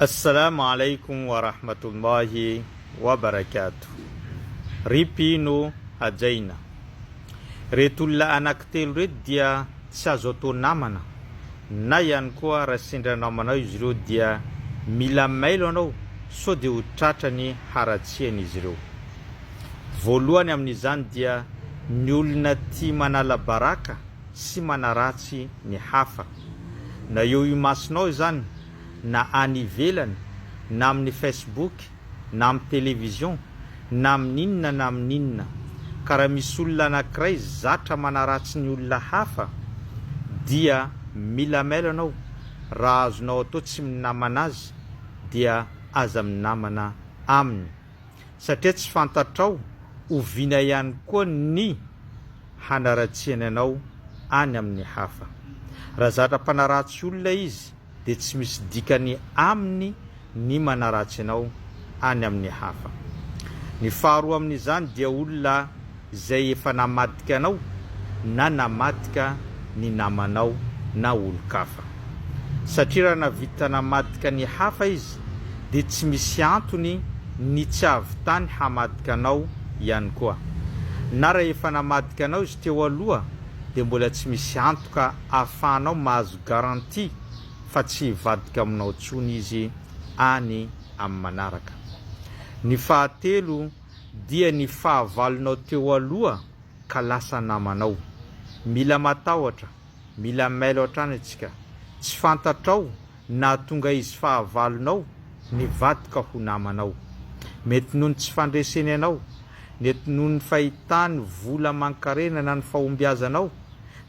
Assalamu alaikum wa rahmatullahi wa barakatuh. Ripino hajaina. Reto olona anankitelo reto dia tsy azo atao namana, na ihany koa raha sendra namanao izy ireo dia mila mailo anao sao dia ho tratrany haratsiany izy ireo. Voalohany amin'izany dia ny olona tia manala baraka sy manaratsy ny hafa. Na eo imasinao izany, na any ivelany, na amin'ny Facebook, na amin'ny televizion, na amin'inona na amin'inona. Ka raha misy olona anankiray zatra manaratsy ny olona hafa, dia mila mailo anao. Raha azonao atao tsy minamana azy, dia aza minamana aminy. Satria tsy fantatrao, oviana ihany koa ny hanaratsiany anao any amin'ny hafa. Raha zatra mpanaratsy olona izy, dia tsy misy dikany aminy ny manaratsy anao any amin'ny hafa. Ny faharoa amin'izany dia olona izay efa namadika anao na namadika ny namanao na olo-kafa. Satria raha navita namadika ny hafa izy, dia tsy misy antony ny tsy ahavitany hamadika anao ihany koa. Na raha efa namadika anao izy teo aloha, dia mbola tsy misy antoka ahafahanao mahazo garanti fa tsy hivadika aminao tsony izy any amin'ny manaraka. Ny fahatelo dia ny fahavalonao teo aloha ka lasa namanao. Mila matahotra, mila mailo hatrany antsika. Tsy fantatrao na tonga izy fahavalonao nivadika ho namanao. Mety noho ny tsy fandreseny anao, mety noho ny fahitany vola aman-karena na ny fahombiazanao,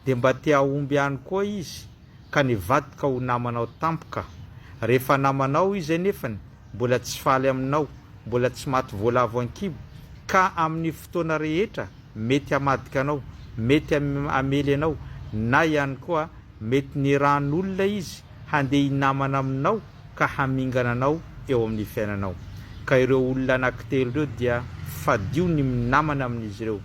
dia mba te hahomby ihany koa izy ka nivadika ho namanao tampoka. Rehefa namanao izy anefany mbola tsy faly aminao, mbola tsy maty voalavo an-kibo, ka amin'ny fotoana rehetra mety hamadika anao, mety amely anao, na ihany koa mety niran'olona izy handeha hinamana aminao ka hamingana anao eo amin'ny fiainanao. Ka ireo olona anankitelo ireo dia fadio ny minamana amin'izy ireo,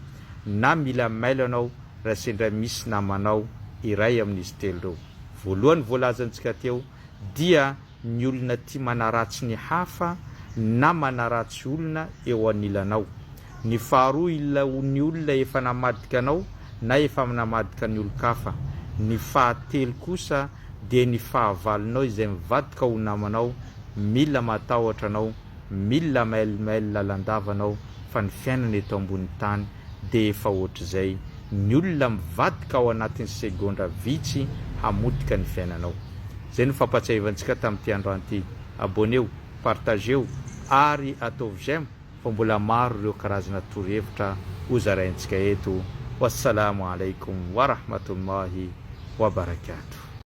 na mila mailo anao raha sendra misy namanao iray amin'izy telo ireo. Voalohany voalazantsika teo dia ny olona tia manaratsy ny hafa na manaratsy olona eo anilanao. Ny faharoa ny olona efa namadika anao na efa namadika ny olo-kafa. Ny fahatelo kosa dia ny fahavalonao izay mivadika ho namanao. Mila matahotra anao, mila mailomailo lalandavanao, fa ny fiainana eto ambony tany dia efa ohatr'izay. Ny olona mivadika ao anatin'ny segondra vitsy hamodika ny fiainanao. Zay no fampatsiavantsika tamin'ity androany ity. Abonneo, partageo ary ataovy j'aime fa mbola maro ireo karazana torohevitra hozaraintsika eto. Wassalamu alaikum wa rahmatullahi wa barakatuh.